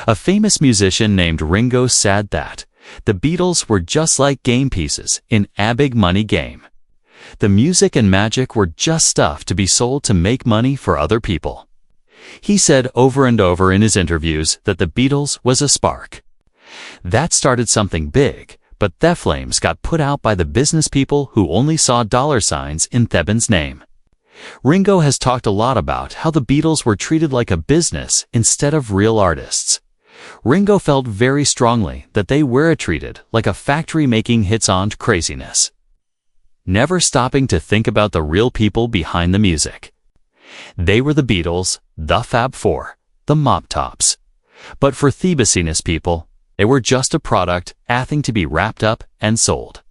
A famous musician named Ringo said that the Beatles were just like game pieces in a big money game. The music and magic were just stuff to be sold to make money for other people. He said over and over in his interviews that the Beatles was a spark that started something big, but that flames got put out by the business people who only saw dollar signs in Theban's name. Ringo has talked a lot about how the Beatles were treated like a business instead of real artists. Ringo felt very strongly that they were treated like a factory making hits on craziness, never stopping to think about the real people behind the music. They were the Beatles, the Fab Four, the Mop Tops. But for the business people, they were just a product, a thing to be wrapped up and sold.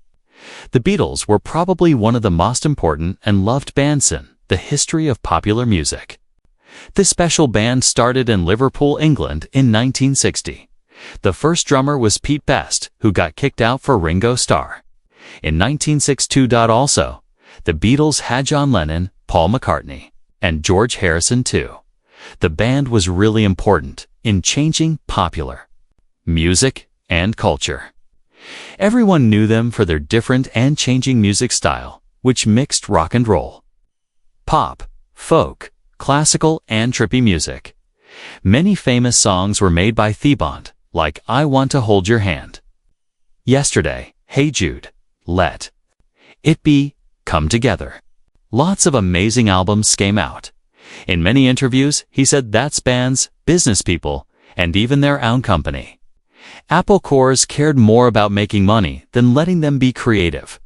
The Beatles were probably one of the most important and loved bands in the history of popular music. This special band started in Liverpool, England in 1960. The first drummer was Pete Best, who got kicked out for Ringo Starr. In 1962 also, the Beatles had John Lennon, Paul McCartney, and George Harrison too. The band was really important in changing popular music and culture. Everyone knew them for their different and changing music style, which mixed rock and roll, pop, folk, classical, and trippy music. Many famous songs were made by the band, like I Want to Hold Your Hand, Yesterday, Hey Jude, Let It Be, Come Together. Lots of amazing albums came out. In many interviews, he said that's bands, business people, and even their own company. Apple Corps cared more about making money than letting them be creative.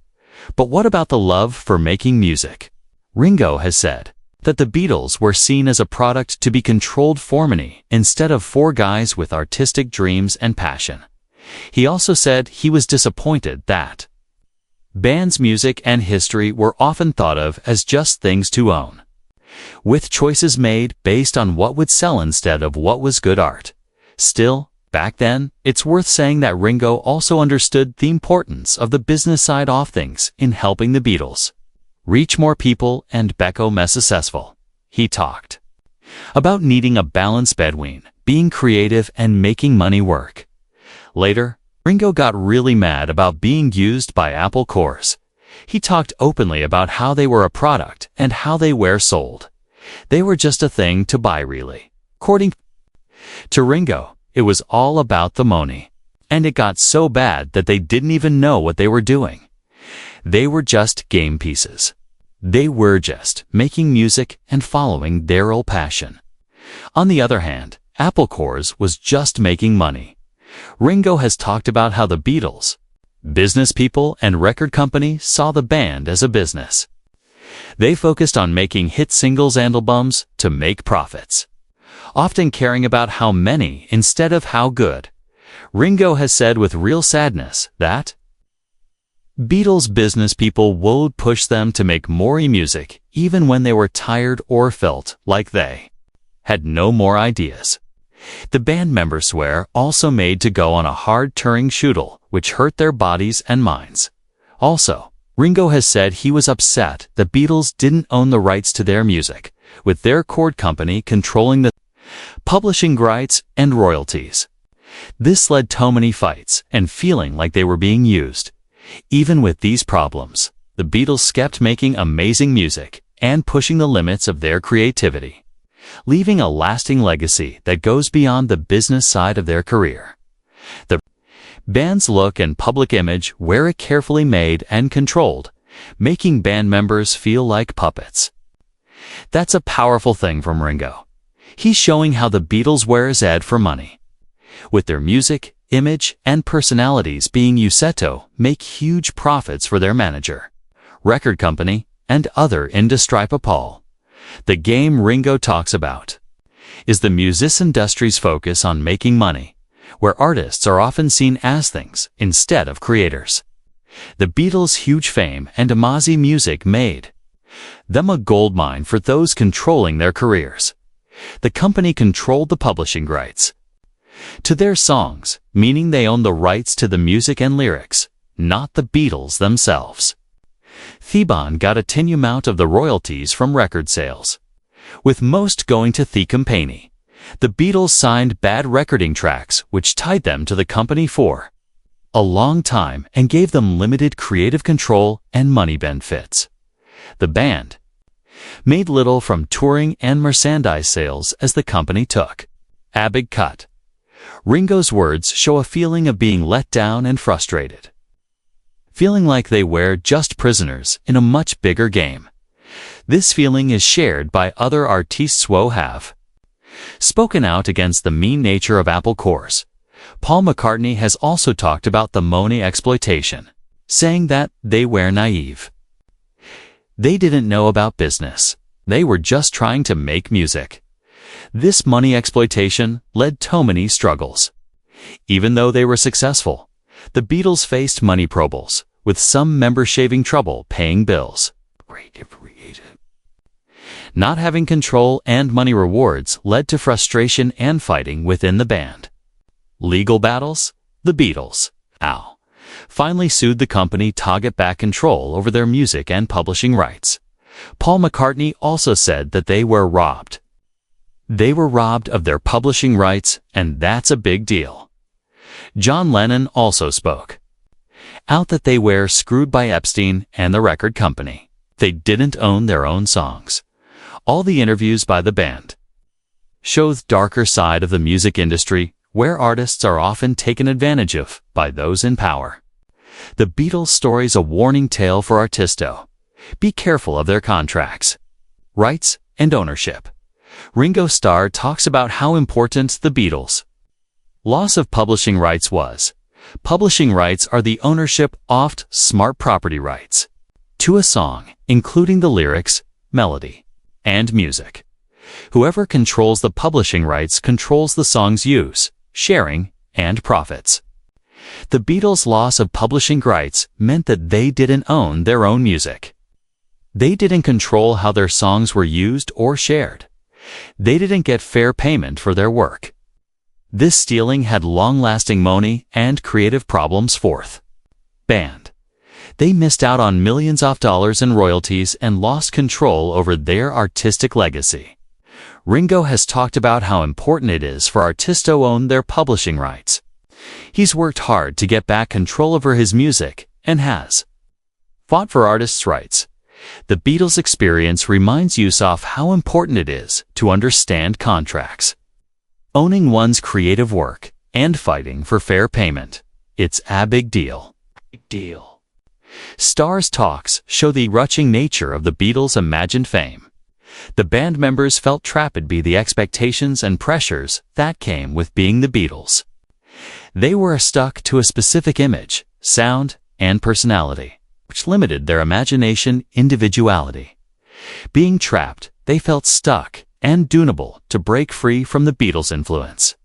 But what about the love for making music? Ringo has said that the Beatles were seen as a product to be controlled for money instead of for guys with artistic dreams and passion. He also said he was disappointed that bands' music and history were often thought of as just things to own, with choices made based on what would sell instead of what was good art. Still, back then, it's worth saying that Ringo also understood the importance of the business side of things in helping the Beatles reach more people and become more successful. He talked about needing a balance between being creative and making money work. Later, Ringo got really mad about being used by Apple Corps. He talked openly about how they were a product and how they were sold. They were just a thing to buy, really. According to Ringo, it was all about the money. And it got so bad that they didn't even know what they were doing. They were just game pieces. They were just making music and following their old passion. On the other hand, Apple Corps was just making money. Ringo has talked about how the Beatles, business people and record company saw the band as a business. They focused on making hit singles and albums to make profits, often caring about how many instead of how good. Ringo has said with real sadness that Beatles business people would push them to make more music even when they were tired or felt like they had no more ideas. The band members were also made to go on a hard touring schedule, which hurt their bodies and minds. Also, Ringo has said he was upset the Beatles didn't own the rights to their music, with their record company controlling the publishing rights and royalties. This led to many fights and feeling like they were being used. Even with these problems, the Beatles kept making amazing music and pushing the limits of their creativity, leaving a lasting legacy that goes beyond the business side of their career. The band's look and public image were carefully made and controlled, making band members feel like puppets. That's a powerful thing from Ringo. He's showing how the Beatles were zed for money, with their music, image, and personalities being used to make huge profits for their manager, record company, and other industry people. The game Ringo talks about is the music industry's focus on making money, where artists are often seen as things instead of creators. The Beatles' huge fame and amazing music made them a goldmine for those controlling their careers. The company controlled the publishing rights to their songs, meaning they owned the rights to the music and lyrics, not the Beatles themselves. The band got a tiny amount of the royalties from record sales, with most going to the company. The Beatles signed bad recording tracks, which tied them to the company for a long time and gave them limited creative control and money benefits. The band made little from touring and merchandise sales as the company took a big cut. Ringo's words show a feeling of being let down and frustrated, feeling like they were just prisoners in a much bigger game. This feeling is shared by other artists who have spoken out against the mean nature of Apple cores. Paul McCartney has also talked about the money exploitation, saying that they were naive. They didn't know about business. They were just trying to make music. This money exploitation led to many struggles. Even though they were successful, the Beatles faced money troubles, with some members having trouble paying bills. Not having control and money rewards led to frustration and fighting within the band. Legal battles. The Beatles finally sued the company to get back control over their music and publishing rights. Paul McCartney also said that they were robbed. They were robbed of their publishing rights, and that's a big deal. John Lennon also spoke out that they were screwed by Epstein and the record company. They didn't own their own songs. All the interviews by the band show the darker side of the music industry, where artists are often taken advantage of by those in power. The Beatles' story is a warning tale for artists. Be careful of their contracts, rights, and ownership. Ringo Starr talks about how important the Beatles' loss of publishing rights was. Publishing rights are the ownership of smart property rights to a song, including the lyrics, melody, and music. Whoever controls the publishing rights controls the song's use, sharing, and profits. The Beatles' loss of publishing rights meant that they didn't own their own music. They didn't control how their songs were used or shared. They didn't get fair payment for their work. This stealing had long-lasting money and creative problems for the band. They missed out on millions of dollars in royalties and lost control over their artistic legacy. Ringo has talked about how important it is for artists to own their publishing rights. He's worked hard to get back control over his music and has fought for artists' rights. The Beatles' experience reminds us of how important it is to understand contracts, owning one's creative work, and fighting for fair payment. It's a big deal. Starr's talks show the rushing nature of the Beatles' imagined fame. The band members felt trapped by the expectations and pressures that came with being the Beatles. They were stuck to a specific image, sound, and personality, which limited their imagination individuality. Being trapped, they felt stuck and unable to break free from the Beatles' influence.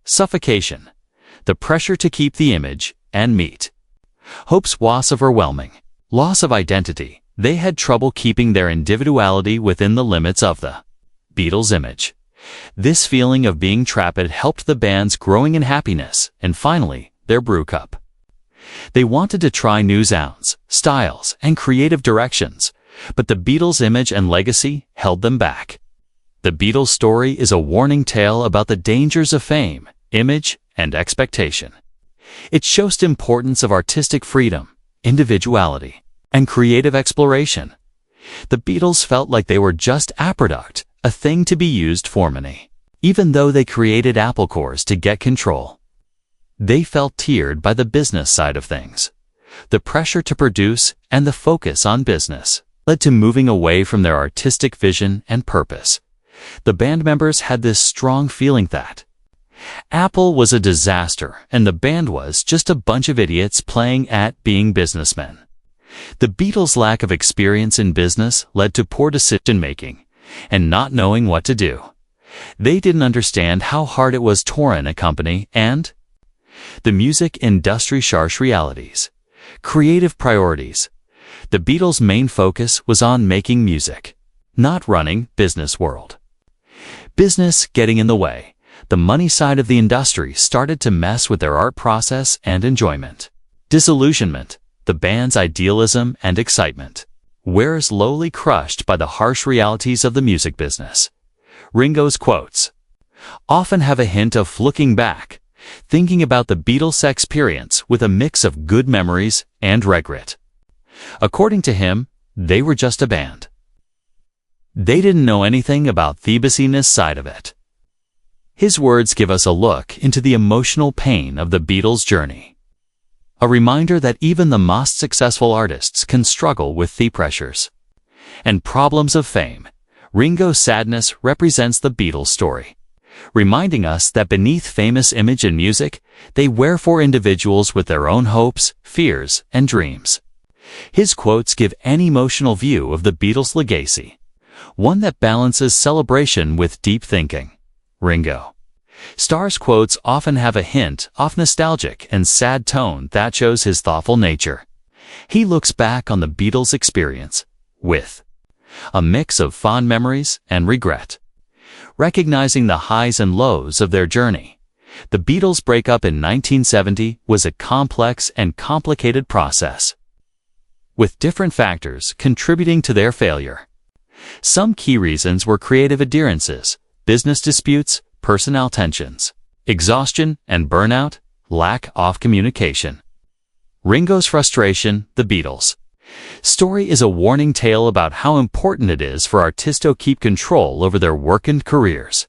Suffocation. The pressure to keep the image and meet hopes was overwhelming. Loss of identity. They had trouble keeping their individuality within the limits of the Beatles' image. This feeling of being trapped helped the band's growing in happiness and finally, their breakup. They wanted to try new sounds, styles, and creative directions, but the Beatles' image and legacy held them back. The Beatles' story is a warning tale about the dangers of fame, image, and expectation. It shows the importance of artistic freedom, individuality, and creative exploration. The Beatles felt like they were just a product, a thing to be used for money. Even though they created Apple cores to get control, they felt teared by the business side of things. The pressure to produce and the focus on business led to moving away from their artistic vision and purpose. The band members had this strong feeling that Apple was a disaster and the band was just a bunch of idiots playing at being businessmen. The Beatles' lack of experience in business led to poor decision-making and not knowing what to do. They didn't understand how hard it was to run a company and the music industry's harsh realities. Creative priorities. The Beatles' main focus was on making music, not running business world. Business getting in the way. The money side of the industry started to mess with their art process and enjoyment. Disillusionment. The band's idealism and excitement were slowly crushed by the harsh realities of the music business. Ringo's quotes. often have a hint of looking back, thinking about the Beatles' experience with a mix of good memories and regret. According to him, they were just a band. They didn't know anything about the busyness side of it. His words give us a look into the emotional pain of the Beatles' journey. A reminder that even the most successful artists can struggle with the pressures and problems of fame. Ringo's sadness represents the Beatles' story, reminding us that beneath famous image and music, they were for individuals with their own hopes, fears, and dreams. His quotes give an emotional view of the Beatles' legacy, one that balances celebration with deep thinking. Ringo Starr's quotes often have a hint of nostalgic and sad tone that shows his thoughtful nature. He looks back on the Beatles' experience with a mix of fond memories and regret, recognizing the highs and lows of their journey. The Beatles' breakup in 1970 was a complex and complicated process, with different factors contributing to their failure. Some key reasons were creative adherences, business disputes, personnel tensions, exhaustion and burnout, lack of communication. Ringo's frustration, the Beatles' story is a warning tale about how important it is for artists to keep control over their work and careers.